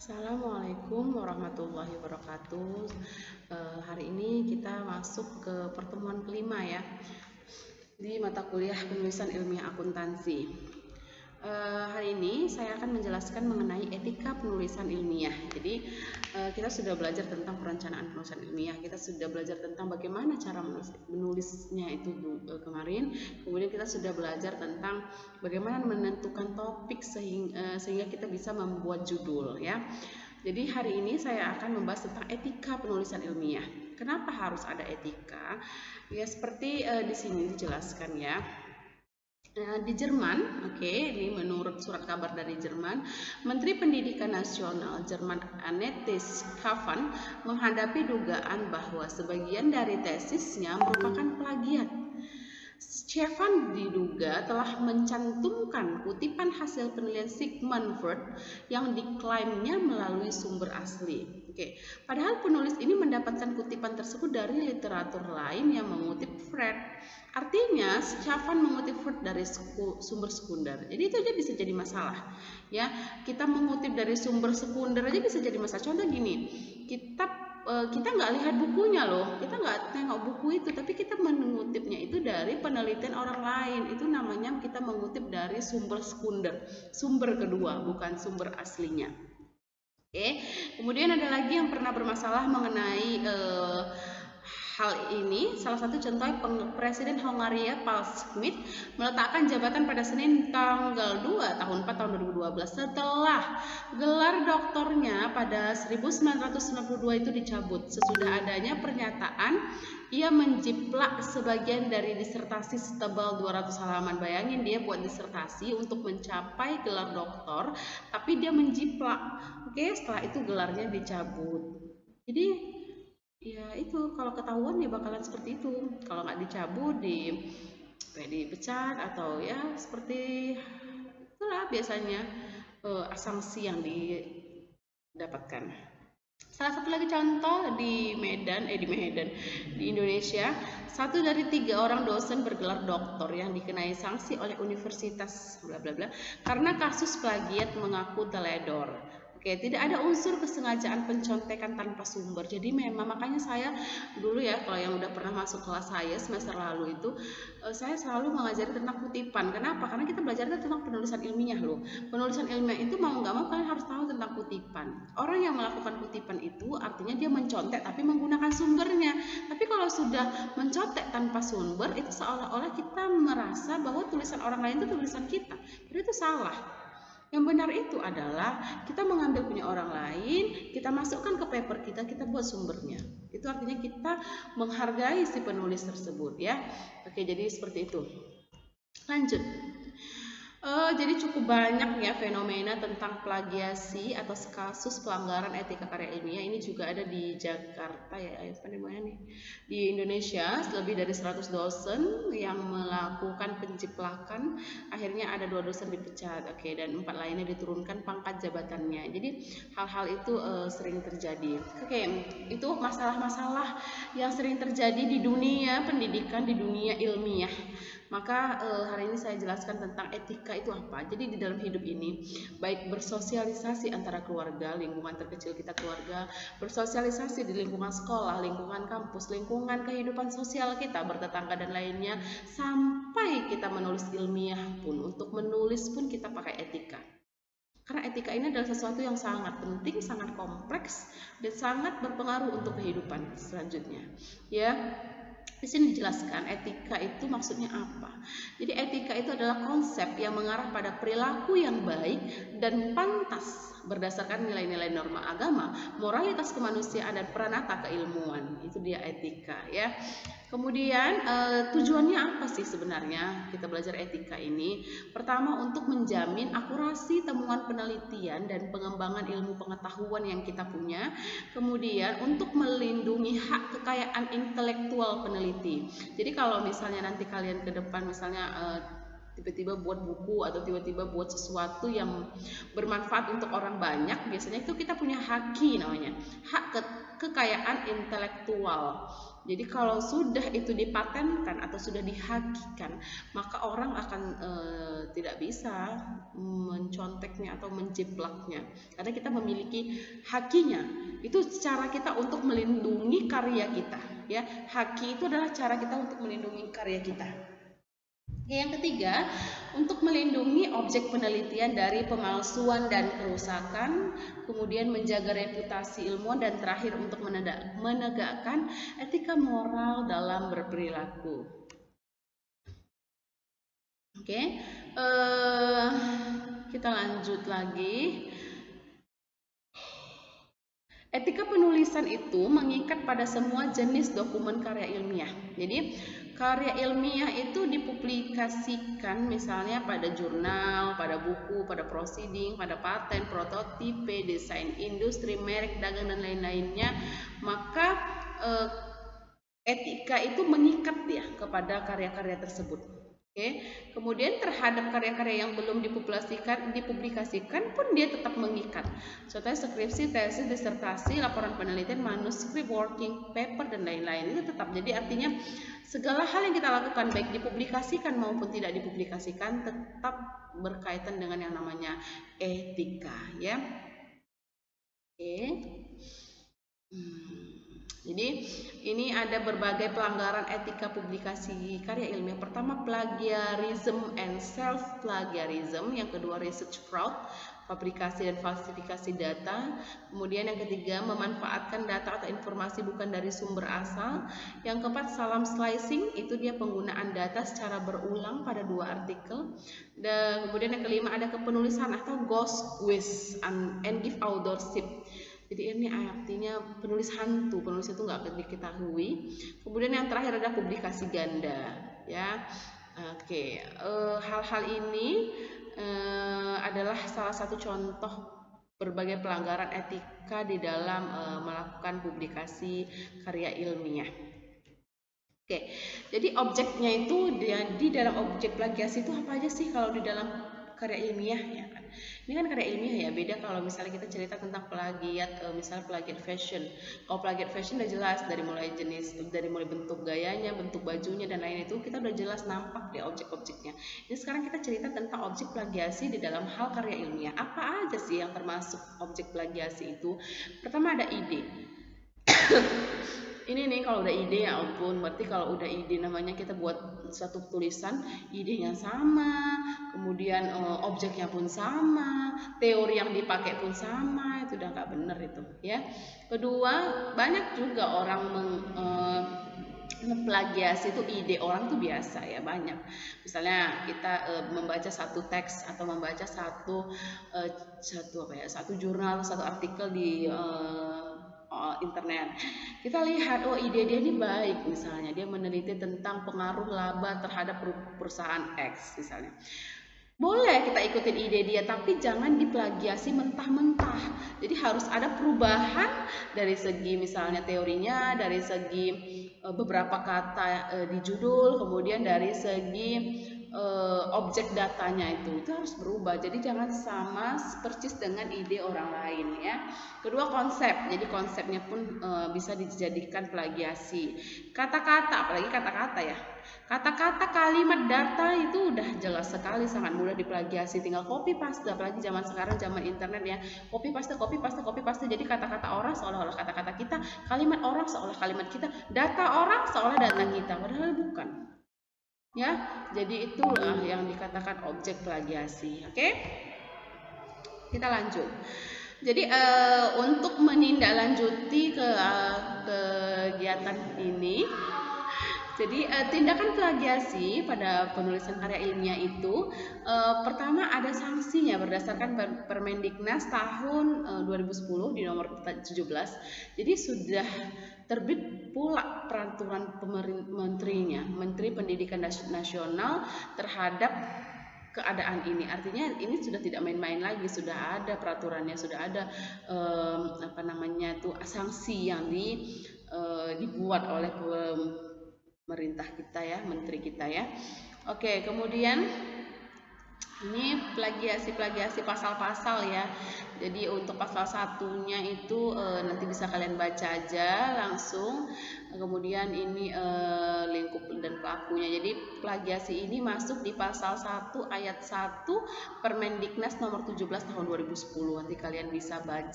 Assalamualaikum warahmatullahi wabarakatuh. Hari ini kita masuk ke pertemuan kelima ya di mata kuliah penulisan ilmiah akuntansi. Hari ini saya akan menjelaskan mengenai etika penulisan ilmiah. Jadi kita sudah belajar tentang perencanaan penulisan ilmiah, kita sudah belajar tentang bagaimana cara menulisnya itu kemarin. Kemudian kita sudah belajar tentang bagaimana menentukan topik sehingga kita bisa membuat judul ya. Jadi hari ini saya akan membahas tentang etika penulisan ilmiah. Kenapa harus ada etika? Ya seperti di sini dijelaskan ya. Di Jerman, ini menurut surat kabar dari Jerman, Menteri Pendidikan Nasional Jerman Annette Schavan menghadapi dugaan bahwa sebagian dari tesisnya merupakan plagiat. Schavan diduga telah mencantumkan kutipan hasil penelitian Sigmund Freud yang diklaimnya melalui sumber asli. Padahal penulis ini mendapatkan kutipan tersebut dari literatur lain yang mengutip Freud. Artinya, Schavan mengutip Freud dari sumber sekunder. Jadi itu aja bisa jadi masalah. Ya, kita mengutip dari sumber sekunder aja bisa jadi masalah. Contoh gini, kita nggak lihat bukunya loh, kita nggak tengok buku itu, tapi kita mengutipnya itu dari penelitian orang lain. Itu namanya kita mengutip dari sumber sekunder, sumber kedua, bukan sumber aslinya. Kemudian ada lagi yang pernah bermasalah mengenai hal ini. Salah satu contoh Presiden Hongaria Paul Schmidt meletakkan jabatan pada Senin tanggal 2 tahun 4 tahun 2012 setelah gelar doktornya pada 1992 itu dicabut. Sesudah adanya pernyataan ia menjiplak sebagian dari disertasi setebal 200 halaman. Bayangin dia buat disertasi untuk mencapai gelar doktor, tapi dia menjiplak. Setelah itu gelarnya dicabut. Jadi ya itu kalau ketahuan ya bakalan seperti itu. Kalau nggak dicabut dipecat atau ya seperti itulah biasanya sanksi yang didapatkan. Salah satu lagi contoh di Indonesia, 1 dari 3 orang dosen bergelar doktor yang dikenai sanksi oleh universitas bla bla bla karena kasus plagiat mengaku teledor. Tidak ada unsur kesengajaan pencontekan tanpa sumber. Jadi memang makanya saya dulu ya, kalau yang udah pernah masuk kelas saya semester lalu itu, saya selalu mengajari tentang kutipan. Kenapa? Karena kita belajar tentang penulisan ilmiah loh. Penulisan ilmiah itu mau nggak mau kalian harus tahu tentang kutipan. Orang yang melakukan kutipan itu artinya dia mencontek tapi menggunakan sumbernya. Tapi kalau sudah mencontek tanpa sumber, itu seolah-olah kita merasa bahwa tulisan orang lain itu tulisan kita. Jadi itu salah. Yang benar itu adalah kita mengambil punya orang lain, kita masukkan ke paper kita buat sumbernya. Itu artinya kita menghargai si penulis tersebut ya. Jadi seperti itu. Lanjut. Jadi cukup banyak ya fenomena tentang plagiasi atau kasus pelanggaran etika karya ilmiah. Ini juga ada di Jakarta ya, di Indonesia lebih dari 100 dosen yang melakukan penciplakan. Akhirnya ada 2 dosen dipecat, dan 4 lainnya diturunkan pangkat jabatannya. Jadi hal-hal itu sering terjadi. Itu masalah-masalah yang sering terjadi di dunia pendidikan, di dunia ilmiah. Maka hari ini saya jelaskan tentang etika itu apa. Jadi di dalam hidup ini, baik bersosialisasi antara keluarga, lingkungan terkecil kita keluarga, bersosialisasi di lingkungan sekolah, lingkungan kampus, lingkungan kehidupan sosial kita, bertetangga dan lainnya, sampai kita menulis ilmiah pun, untuk menulis pun kita pakai etika. Karena etika ini adalah sesuatu yang sangat penting, sangat kompleks, dan sangat berpengaruh untuk kehidupan selanjutnya. Ya. Di sini dijelaskan etika itu maksudnya apa. Jadi etika itu adalah konsep yang mengarah pada perilaku yang baik dan pantas berdasarkan nilai-nilai norma agama, moralitas kemanusiaan dan peranata keilmuan. Itu dia etika ya. Kemudian tujuannya apa sih sebenarnya kita belajar etika ini? Pertama, untuk menjamin akurasi temuan penelitian dan pengembangan ilmu pengetahuan yang kita punya. Kemudian untuk melindungi hak kekayaan intelektual peneliti. Jadi kalau misalnya nanti kalian ke depan misalnya tiba-tiba buat buku atau tiba-tiba buat sesuatu yang bermanfaat untuk orang banyak, biasanya itu kita punya haki namanya, hak kekayaan intelektual. Jadi kalau sudah itu dipatenkan atau sudah dihakikan, maka orang akan tidak bisa menconteknya atau menjiplaknya, karena kita memiliki hakinya. Itu cara kita untuk melindungi karya kita, ya. Haki itu adalah cara kita untuk melindungi karya kita. Yang ketiga, untuk melindungi objek penelitian dari pemalsuan dan kerusakan, kemudian menjaga reputasi ilmuwan, dan terakhir untuk menegakkan etika moral dalam berperilaku. Oke, kita lanjut lagi. Etika penulisan itu mengikat pada semua jenis dokumen karya ilmiah. Jadi karya ilmiah itu dipublikasikan misalnya pada jurnal, pada buku, pada proceeding, pada paten, prototipe, desain industri, merek dagang, dan lain-lainnya. Maka etika itu mengikat ya kepada karya-karya tersebut. Oke, kemudian terhadap karya-karya yang belum dipublikasikan pun dia tetap mengikat. Contohnya skripsi, tesis, disertasi, laporan penelitian, manuskrip, working paper, dan lain-lain, itu tetap. Jadi artinya segala hal yang kita lakukan, baik dipublikasikan maupun tidak dipublikasikan, tetap berkaitan dengan yang namanya etika, ya. Oke. Jadi ini ada berbagai pelanggaran etika publikasi karya ilmiah. Pertama, plagiarism and self-plagiarism. Yang kedua, research fraud, fabrikasi dan falsifikasi data. Kemudian yang ketiga, memanfaatkan data atau informasi bukan dari sumber asal. Yang keempat, salam slicing, itu dia penggunaan data secara berulang pada dua artikel. Dan kemudian yang kelima, ada kepenulisan atau ghost quiz and give authorship. Jadi ini artinya penulis hantu, penulis itu nggak diketahui. Kemudian yang terakhir ada publikasi ganda, ya. Oke, hal-hal ini adalah salah satu contoh berbagai pelanggaran etika di dalam melakukan publikasi karya ilmiah. Oke, jadi objeknya itu di dalam objek plagiasi itu apa aja sih kalau di dalam karya ilmiah, ya kan? Ini kan karya ilmiah ya, beda kalau misalnya kita cerita tentang plagiat, misalnya plagiat fashion. Kalau plagiat fashion udah jelas dari mulai bentuk gayanya, bentuk bajunya, dan lain itu kita udah jelas nampak di objek-objeknya. Ini sekarang kita cerita tentang objek plagiasi di dalam hal karya ilmiah. Apa aja sih yang termasuk objek plagiasi itu? Pertama ada ide. Ini nih kalau udah ide, ya ampun, berarti kalau udah ide namanya kita buat satu tulisan, idenya sama, kemudian objeknya pun sama, teori yang dipakai pun sama, itu udah nggak bener itu, ya. Kedua, banyak juga orang memplagiasi itu ide orang tuh biasa ya, banyak. Misalnya kita membaca satu teks atau membaca satu jurnal, satu artikel di internet, kita lihat ide dia ini baik, misalnya dia meneliti tentang pengaruh laba terhadap perusahaan X misalnya. Boleh kita ikutin ide dia, tapi jangan diplagiasi mentah-mentah. Jadi harus ada perubahan dari segi misalnya teorinya, dari segi beberapa kata di judul, kemudian dari segi objek datanya itu harus berubah. Jadi jangan sama persis dengan ide orang lain, ya. Kedua, konsep. Jadi konsepnya pun bisa dijadikan plagiasi. Kata-kata, apalagi kata-kata ya. Kata-kata, kalimat, data itu udah jelas sekali sangat mudah diplagiasi, tinggal copy paste. Apalagi zaman sekarang, zaman internet ya, copy paste. Jadi kata-kata orang seolah-olah kata-kata kita, kalimat orang seolah kalimat kita, data orang seolah data kita, padahal bukan. Ya, jadi itulah yang dikatakan objek plagiasi. Oke, kita lanjut. Jadi untuk menindaklanjuti kegiatan ini, jadi tindakan plagiasi pada penulisan karya ilmiah itu pertama ada sanksinya berdasarkan Permendiknas tahun 2010 di nomor 17. Jadi sudah terbit pula peraturan menterinya, Menteri Pendidikan Nasional terhadap keadaan ini. Artinya ini sudah tidak main-main lagi, sudah ada peraturannya, sudah ada sanksi yang dibuat oleh pemerintah kita ya, menteri kita ya. Oke, kemudian Ini plagiasi pasal-pasal ya. Jadi untuk pasal satunya itu nanti bisa kalian baca aja langsung. Kemudian ini lingkup dan pelakunya. Jadi plagiasi ini masuk di pasal 1 ayat 1 Permendiknas nomor 17 tahun 2010. Nanti kalian bisa baca.